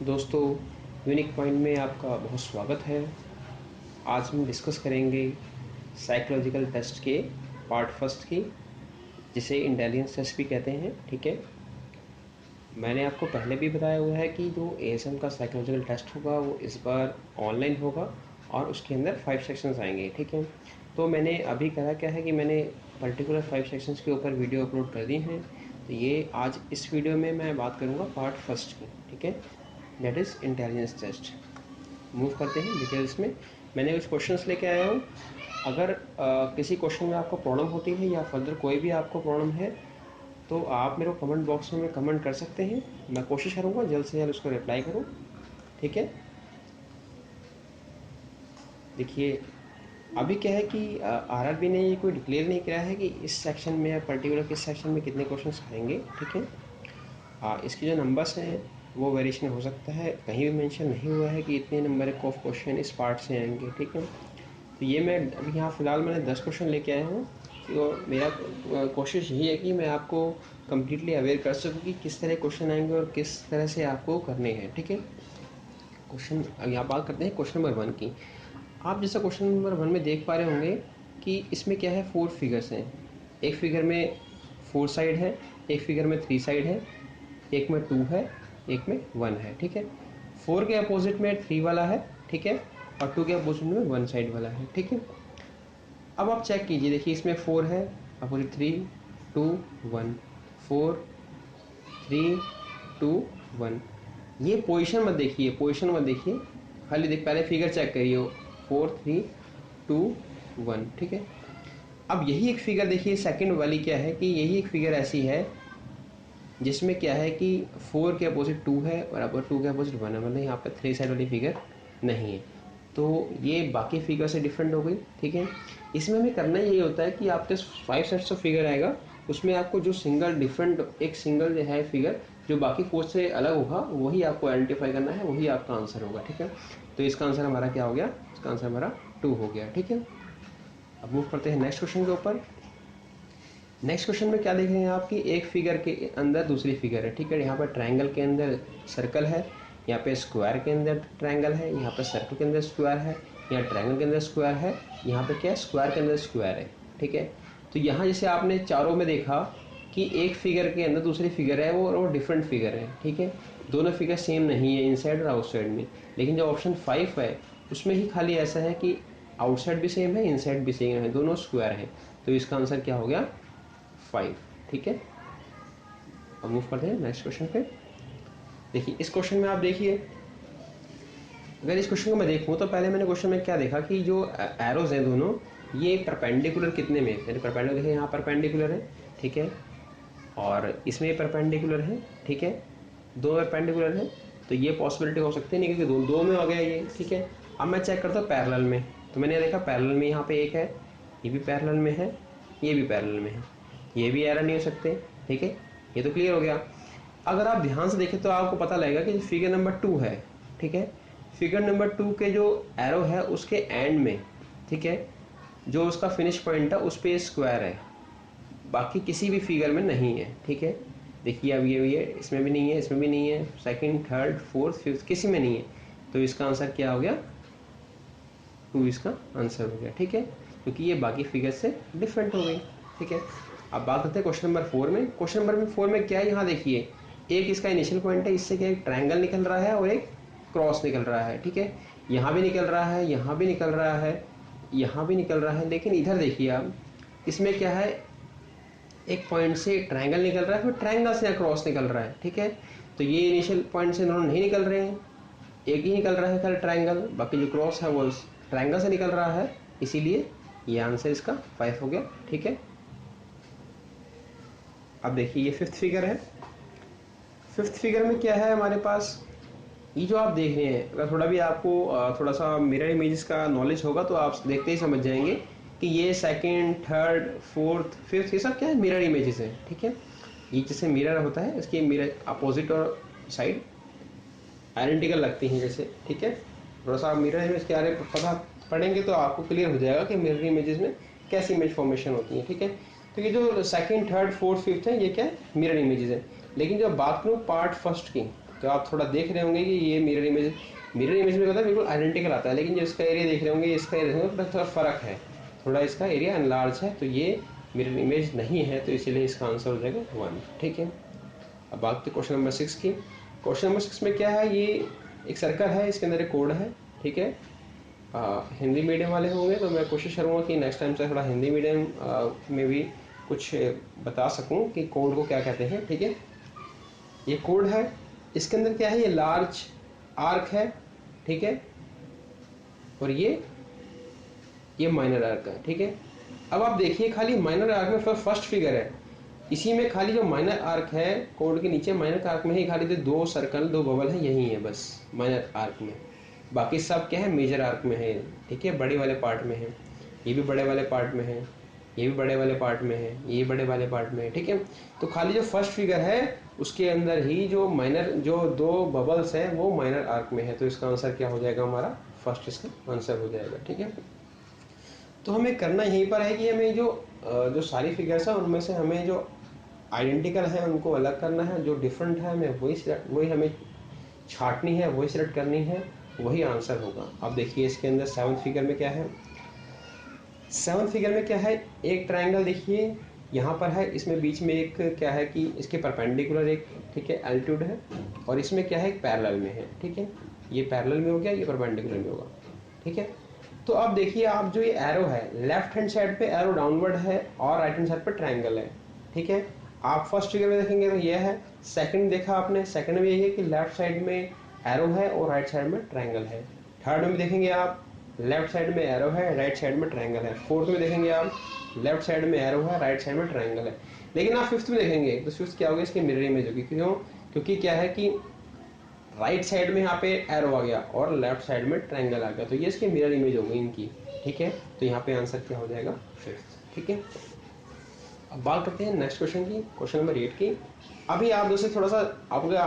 दोस्तों, unique point में आपका बहुत स्वागत है। आज हम डिस्कस करेंगे साइकोलॉजिकल टेस्ट के पार्ट फर्स्ट की, जिसे इंटेलिजेंस टेस्ट भी कहते हैं। ठीक है, मैंने आपको पहले भी बताया हुआ है कि जो एएसएम का साइकोलॉजिकल टेस्ट होगा वो इस बार ऑनलाइन होगा और उसके अंदर 5 सेक्शंस आएंगे। ठीक है, तो मैंने अभी करा क्या है कि मैंने पर्टिकुलर 5 सेक्शंस के ऊपर वीडियो अपलोड कर दी हैं। तो ये आज इस वीडियो में मैं बात करूँगा पार्ट फर्स्ट की। ठीक है, that is intelligence test. Move करते हैं डिटेल्स में। मैंने कुछ क्वेश्चंस लेके आया हूँ। अगर किसी क्वेश्चन में आपको प्रॉब्लम होती है या फर्दर कोई भी आपको प्रॉब्लम है तो आप मेरे को कमेंट बॉक्स में कमेंट कर सकते हैं। मैं कोशिश करूँगा जल्द से जल्द उसको रिप्लाई करूँ। ठीक है, देखिए अभी क्या है कि आरआरबी ने ये कोई डिक्लेयर नहीं किया है कि इस सेक्शन में या पर्टिकुलर किस सेक्शन में कितने क्वेश्चंस आएंगे। ठीक है, इसके जो नंबर्स हैं वो वेरिएशन हो सकता है। कहीं भी मेंशन नहीं हुआ है कि इतने नंबर ऑफ क्वेश्चन इस पार्ट से आएंगे। ठीक है, तो ये मैं अभी यहाँ फ़िलहाल मैंने 10 क्वेश्चन लेके आया हूँ। तो मेरा कोशिश यही है कि मैं आपको कम्प्लीटली अवेयर कर सकूँ कि किस तरह क्वेश्चन आएंगे और किस तरह से आपको करने हैं। ठीक है, क्वेश्चन यहाँ बात करते हैं क्वेश्चन नंबर 1 की। आप जैसा क्वेश्चन नंबर 1 में देख पा रहे होंगे कि इसमें क्या है, 4 फिगर्स हैं। एक फिगर में 4 साइड है, एक फिगर में 3 साइड है, एक में 2 है, एक में 1 है। ठीक है, 4 के अपोजिट में 3 वाला है। ठीक है, और 2 के अपोजिट में 1 साइड वाला है। ठीक है, अब आप चेक कीजिए, देखिए इसमें 4 है, अपोजिट 3, 2, 1, 4, 3, 2, 1। ये पोजीशन मत देखिए, पोजीशन मत देखिए, खाली देख पहले फिगर चेक करिए, 4, 3, 2, 1। ठीक है, अब यही एक फिगर देखिए सेकंड वाली, क्या है कि यही एक फिगर ऐसी है जिसमें क्या है कि 4 के अपोजिट 2 है और अब 2 के अपोजिट 1 है, मतलब यहाँ पर 3 साइड वाली फिगर नहीं है। तो ये बाकी फिगर से डिफरेंट हो गई। ठीक है, इसमें हमें करना यही होता है कि आपके 5 सेट्स ऑफ फिगर आएगा, उसमें आपको जो सिंगल डिफरेंट एक सिंगल जो है फिगर जो बाकी 4 से अलग होगा वही आपको आइडेंटिफाई करना है, वही आपका आंसर होगा। ठीक है, तो इसका आंसर हमारा क्या हो गया, इसका आंसर हमारा 2 हो गया। ठीक है, अब मूव करते हैं नेक्स्ट क्वेश्चन के ऊपर। नेक्स्ट क्वेश्चन में क्या देख रहे हैं आप कि एक फिगर के अंदर दूसरी फिगर है। ठीक है, यहाँ पर ट्रायंगल के अंदर सर्कल है, यहाँ पे स्क्वायर के अंदर ट्रायंगल है, यहाँ पर सर्कल के अंदर स्क्वायर है, यहाँ ट्रायंगल के अंदर स्क्वायर है, यहाँ पे क्या है, स्क्वायर के अंदर स्क्वायर है। ठीक है, तो यहाँ जैसे आपने चारों में देखा कि एक फिगर के अंदर दूसरी फिगर है वो डिफरेंट फिगर है। ठीक है, दोनों फिगर सेम नहीं है इनसाइड और आउटसाइड में, लेकिन जो ऑप्शन 5 है उसमें ही खाली ऐसा है कि आउटसाइड भी सेम है, इनसाइड भी सेम है, दोनों स्क्वायर है। तो इसका आंसर क्या हो गया, 5। ठीक है, अब मूव करते हैं नेक्स्ट क्वेश्चन पे। देखिए इस क्वेश्चन में आप देखिए, अगर इस क्वेश्चन को मैं देखूं तो पहले मैंने क्वेश्चन में क्या देखा कि जो एरोज हैं दोनों ये परपेंडिकुलर कितने में, यानी परपेंडिकुलर देखिए यहाँ परपेंडिकुलर है। ठीक है, और इसमें परपेंडिकुलर है। ठीक है, दो परपेंडिकुलर है, तो ये पॉसिबिलिटी हो सकती है नहीं, क्योंकि दो में हो गया ये। ठीक है, अब मैं चेक करता हूँ पैरेलल में, तो मैंने देखा पैरेलल में यहाँ पे एक है, ये भी पैरेलल में है, ये भी पैरेलल में है, ये भी एरर नहीं हो सकते। ठीक है, ये तो क्लियर हो गया। अगर आप ध्यान से देखें तो आपको पता लगेगा कि फिगर नंबर 2 है। ठीक है, फिगर नंबर 2 के जो एरो है उसके एंड में, ठीक है, जो उसका फिनिश पॉइंट है उस पर स्क्वायर है, बाकी किसी भी फिगर में नहीं है। ठीक है, देखिए अब ये भी है, इसमें भी नहीं है, इसमें भी नहीं है, सेकंड, थर्ड, फोर्थ, फिफ्थ किसी में नहीं है। तो इसका आंसर क्या हो गया, 2 इसका आंसर हो गया। ठीक है, क्योंकि ये बाकी फिगर से डिफरेंट हो गई। ठीक है, अब बात करते हैं क्वेश्चन नंबर 4 में। क्वेश्चन नंबर 4 में क्या है, यहाँ देखिए एक इसका इनिशियल पॉइंट है, इससे क्या एक ट्रायंगल निकल रहा है और एक क्रॉस निकल रहा है। ठीक है, यहाँ भी निकल रहा है, यहाँ भी निकल रहा है, यहाँ भी निकल रहा है, लेकिन इधर देखिए आप, इसमें क्या है, एक पॉइंट से ट्रायंगल निकल रहा है, फिर ट्रायंगल से क्रॉस निकल रहा है। ठीक है, तो ये इनिशियल पॉइंट से दोनों नहीं निकल रहे हैं, एक ही निकल रहा है खाली ट्रायंगल, बाकी जो क्रॉस है वो ट्रायंगल से निकल रहा है, इसीलिए ये आंसर इसका 5 हो गया। ठीक है, अब देखिए ये 5th फिगर है। 5th फिगर में क्या है हमारे पास, ये जो आप देख रहे हैं, अगर थोड़ा भी आपको थोड़ा सा मिरर इमेजेस का नॉलेज होगा तो आप देखते ही समझ जाएंगे कि ये सेकंड, थर्ड, फोर्थ, फिफ्थ ये सब क्या है, मिरर इमेजेस हैं। ठीक है, ये जैसे मिरर होता है, इसके मिरर अपोजिट और साइड आइडेंटिकल लगती हैं जैसे। ठीक है, थोड़ा सा आप मिरर इमेज के बारे में पता पढ़ेंगे तो आपको क्लियर हो जाएगा कि मिरर इमेजेस में कैसी इमेज फॉर्मेशन होती है। ठीक है, तो ये जो सेकंड, थर्ड, फोर्थ, फिफ्थ है ये क्या है, मिरर इमेजेस है। लेकिन जब बात करूँ पार्ट फर्स्ट की, तो आप थोड़ा देख रहे होंगे कि ये मिरर इमेज में होता है बिल्कुल आइडेंटिकल आता है, लेकिन जो इसका एरिया देख रहे होंगे, इसका एरिया थोड़ा फ़र्क है, थोड़ा इसका एरिया अनलार्ज है, तो ये मिरर इमेज नहीं है, तो इसीलिए इसका आंसर हो जाएगा 1। ठीक है, अब बात तो क्वेश्चन नंबर 6 की। क्वेश्चन नंबर 6 में क्या है, ये एक सर्कल है, इसके अंदर एक कोड है। ठीक है, हिंदी मीडियम वाले होंगे तो मैं कोशिश करूँगा कि नेक्स्ट टाइम से थोड़ा हिंदी मीडियम में भी कुछ बता सकूँ कि कोड को क्या कहते हैं। ठीक है, ये कोड है, इसके अंदर क्या है, ये लार्ज आर्क है। ठीक है, और ये माइनर आर्क है। ठीक है, अब आप देखिए खाली माइनर आर्क में फर्स्ट फिगर है, इसी में खाली जो माइनर आर्क है कोड के नीचे माइनर आर्क में ही खाली जो 2 सर्कल 2 बबल है यही है बस माइनर आर्क में, बाकी सब क्या है मेजर आर्क में है। ठीक है, बड़े वाले पार्ट में है, ये भी बड़े वाले पार्ट में है, ये भी बड़े वाले पार्ट में है, ये बड़े वाले पार्ट में है। ठीक है, तो खाली जो फर्स्ट फिगर है उसके अंदर ही जो 2 बबल्स हैं वो माइनर आर्क में है, तो इसका आंसर क्या हो जाएगा हमारा फर्स्ट, इसका आंसर हो जाएगा। ठीक है, तो हमें करना यहीं पर है कि हमें जो सारी फिगर्स हैं उनमें से हमें जो आइडेंटिकल है उनको अलग करना है, जो डिफरेंट है हमें वही हमें छांटनी है, वही सिलेक्ट करनी है, वही आंसर होगा। अब देखिए इसके अंदर 7th फिगर में क्या है, 7th फिगर में क्या है, एक ट्रायंगल देखिए यहाँ पर है, इसमें बीच में एक क्या है कि इसके परपेंडिकुलर एक, ठीक है, एल्टीट्यूड है, और इसमें क्या है एक पैरेलल में है। ठीक है, ये पैरेलल में हो गया, ये परपेंडिकुलर में होगा। ठीक है, तो अब देखिए आप जो ये एरो है लेफ्ट हैंड साइड पे एरो डाउनवर्ड है और राइट हैंड साइड पे ट्रायंगल है। ठीक है, आप फर्स्ट फिगर में देखेंगे तो ये है, सेकंड देखा आपने, सेकंड में यही है कि लेफ्ट साइड में एरो है और राइट साइड में ट्रायंगल है। थर्ड में देखेंगे आप लेफ्ट साइड में एरो है, राइट साइड में ट्रायंगल है। फोर्थ में देखेंगे आप लेफ्ट साइड में एरो है, राइट साइड में ट्रायंगल है। लेकिन आप फिफ्थ में देखेंगे तो फिफ्थ क्या होगा, इसकी मिरर इमेज होगी। क्यों? क्योंकि क्या है कि राइट साइड में यहाँ पे एरो आ गया और लेफ्ट साइड में ट्रायंगल आ गया, तो ये इसकी मिरर इमेज होगी इनकी। ठीक है, तो यहाँ पे आंसर क्या हो जाएगा फिफ्थ। ठीक है, अब बात करते हैं नेक्स्ट क्वेश्चन की, क्वेश्चन नंबर 8 की। अभी आप दोस्तों थोड़ा सा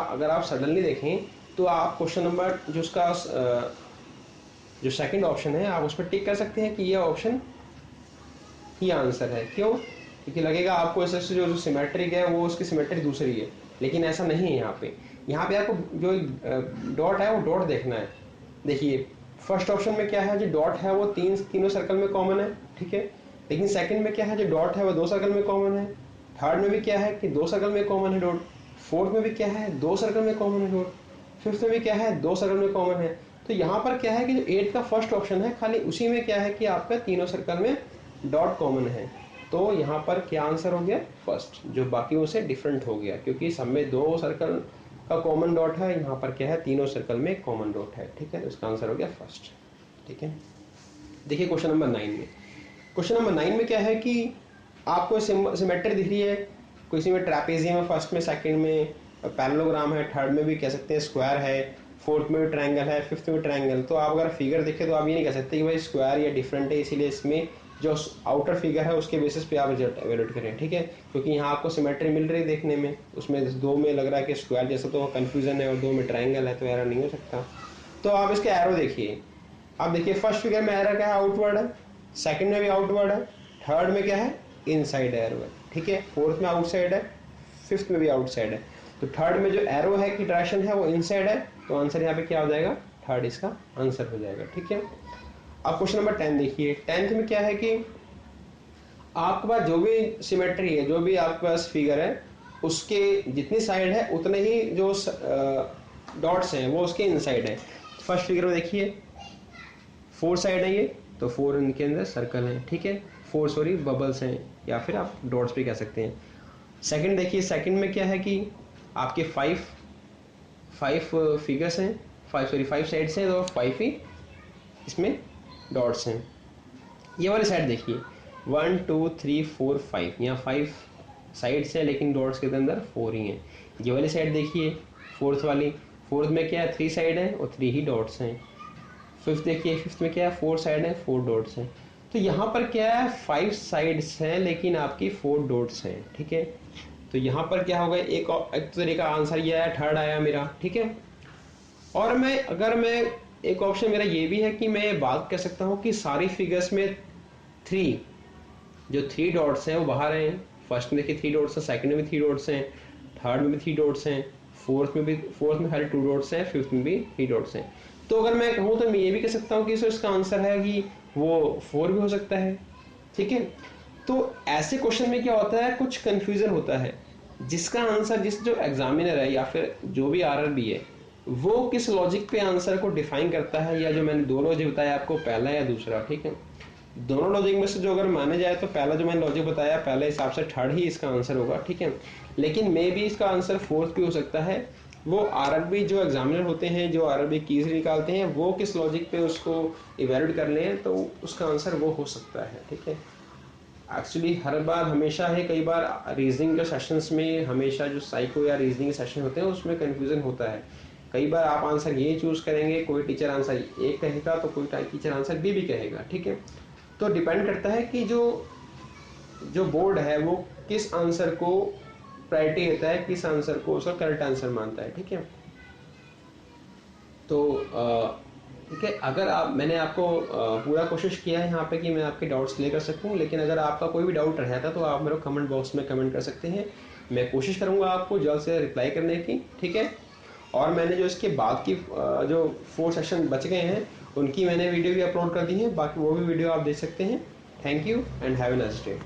अगर आप सडनली देखें तो आप क्वेश्चन नंबर जो उसका जो सेकंड ऑप्शन है आप उस पर टिक कर सकते हैं कि ये ऑप्शन ही आंसर है। क्यों? क्योंकि लगेगा आपको ऐसे जो सिमेट्रिक है वो उसकी सिमेट्री दूसरी है, लेकिन ऐसा नहीं है। यहाँ पे आपको जो डॉट है वो डॉट देखना है। देखिए फर्स्ट ऑप्शन में क्या है, जो डॉट है वो तीनों सर्कल में कॉमन है। ठीक है, लेकिन सेकंड में क्या है, जो डॉट है वो 2 सर्कल में कॉमन है। थर्ड में भी क्या है कि 2 सर्कल में कॉमन है डॉट। फोर्थ में भी क्या है, 2 सर्कल में कॉमन है डॉट। फिफ्थ में भी क्या है, 2 सर्कल में कॉमन है। तो यहाँ पर क्या है कि जो 8 का फर्स्ट ऑप्शन है खाली उसी में क्या है कि आपका तीनों सर्कल में डॉट कॉमन है, तो यहाँ पर क्या आंसर हो गया फर्स्ट, जो बाकी से डिफरेंट हो गया, क्योंकि सब में 2 सर्कल का कॉमन डॉट है, यहाँ पर क्या है तीनों सर्कल में कॉमन डॉट है। ठीक है, तो इसका आंसर हो गया फर्स्ट। ठीक है, देखिए क्वेश्चन नंबर 9 में, क्वेश्चन नंबर 9 में क्या है कि आपको सिमेट्री दिख रही है, किसी में ट्रैपेजियम है, फर्स्ट में, सेकंड में पैरेललोग्राम है, थर्ड में भी कह सकते हैं स्क्वायर है, फोर्थ में भी ट्रायंगल है, फिफ्थ में ट्रायंगल। तो आप अगर फिगर देखें तो आप ये नहीं कह सकते कि भाई स्क्वायर या डिफरेंट है, इसीलिए इसमें जो आउटर फिगर है उसके बेसिस पे आप रिजल्ट एवेल्यूएट करें। ठीक है, क्योंकि यहाँ आपको सिमेट्री मिल रही है देखने में, उसमें 2 में लग रहा है कि स्क्वायर जैसा, तो कंफ्यूजन है, और 2 में ट्रायंगल है, तो एरर नहीं हो सकता। तो आप इसके एरो देखिए, आप देखिए फर्स्ट फिगर में एरर क्या है, आउटवर्ड है, सेकंड में भी आउटवर्ड है, थर्ड में क्या है इनसाइड एरो है। ठीक है, फोर्थ में आउटसाइड है, फिफ्थ में भी आउटसाइड है। तो थर्ड में जो एरो है की डायरेक्शन है वो इनसाइड है, तो आंसर यहाँ पे क्या हो जाएगा, थर्ड इसका आंसर हो जाएगा। ठीक है, अब क्वेश्चन नंबर 10 देखिए। 10th में क्या है कि आपके पास जो भी सिमेट्री है, जो भी आपके पास फिगर है, उसके जितनी साइड है उतने ही जो डॉट्स हैं वो उसके इनसाइड है। फर्स्ट फिगर में देखिए 4 साइड है ये, तो 4 इनके अंदर सर्कल है। ठीक है, 4 बबल्स हैं, या फिर आप डॉट्स भी कह सकते हैं। सेकंड देखिए, सेकंड में क्या है कि आपके 5 फिगर्स हैं, 5 साइड्स हैं, तो 5 ही इसमें डॉट्स हैं। ये वाली साइड देखिए 1 2 3 4 5, यहाँ 5 साइड्स हैं लेकिन डॉट्स के अंदर 4 ही हैं। ये वाली साइड देखिए फोर्थ वाली, फोर्थ में क्या है 3 साइड है और 3 ही डॉट्स हैं। फिफ्थ देखिए, फिफ्थ में क्या है 4 साइड है 4 डॉट्स हैं। तो यहाँ पर क्या है 5 साइड्स हैं लेकिन आपकी 4 डॉट्स हैं। ठीक है, तो यहाँ पर क्या होगा, एक तरीका आंसर ये आया, थर्ड आया मेरा। ठीक है, और अगर मैं एक ऑप्शन मेरा ये भी है कि मैं ये बात कर सकता हूँ कि सारी फिगर्स में 3 डॉट्स हैं वो बाहर हैं। फर्स्ट में देखिए 3 डॉट्स हैं, सेकंड में भी 3 डॉट्स हैं, थर्ड में भी 3 डॉट्स हैं, फोर्थ में खाली 2 डॉट्स हैं, फिफ्थ में भी 3 डॉट्स हैं। तो अगर मैं कहूँ तो मैं ये भी कह सकता हूँ कि इसका आंसर है कि वो 4 भी हो सकता है, ठीक है। तो ऐसे क्वेश्चन में क्या होता है, कुछ कंफ्यूजन होता है, जिसका आंसर जिस जो एग्जामिनर है या फिर जो भी आरआरबी है वो किस लॉजिक पे आंसर को डिफाइन करता है, या जो मैंने दो लॉजिक बताया आपको, पहला या दूसरा, ठीक है। दोनों लॉजिक में से जो अगर माने जाए तो पहला जो मैंने लॉजिक बताया पहले हिसाब से थर्ड ही इसका आंसर होगा, ठीक है। लेकिन मे भी इसका आंसर फोर्थ भी हो सकता है। वो आरआरबी जो एग्जामिनर होते हैं, जो आरआरबी कीज निकालते हैं, वो किस लॉजिक पे उसको इवेल्यूएट कर लें तो उसका आंसर वो हो सकता है, ठीक है। एक्चुअली हर बार हमेशा है, कई बार रीजनिंग के सेशंस में हमेशा जो साइको या रीजनिंग के सेशन होते हैं उसमें कंफ्यूजन होता है। कई बार आप आंसर ये चूज करेंगे, कोई टीचर आंसर ए कहेगा तो कोई टीचर आंसर बी भी कहेगा, ठीक है। तो डिपेंड करता है कि जो जो बोर्ड है वो किस आंसर को प्रायोरिटी देता है, किस आंसर को उसका करेक्ट आंसर मानता है, ठीक है। तो ठीक है, अगर आप मैंने आपको पूरा कोशिश किया है यहाँ पे कि मैं आपके डाउट्स क्लियर कर सकूँ, लेकिन अगर आपका कोई भी डाउट रहता तो आप मेरे को कमेंट बॉक्स में कमेंट कर सकते हैं। मैं कोशिश करूँगा आपको जल्द से रिप्लाई करने की, ठीक है। और मैंने जो इसके बाद की जो 4 सेशन बच गए हैं उनकी मैंने वीडियो भी अपलोड कर दी है, बाकी वो भी वीडियो आप देख सकते हैं। Thank you and have a nice day.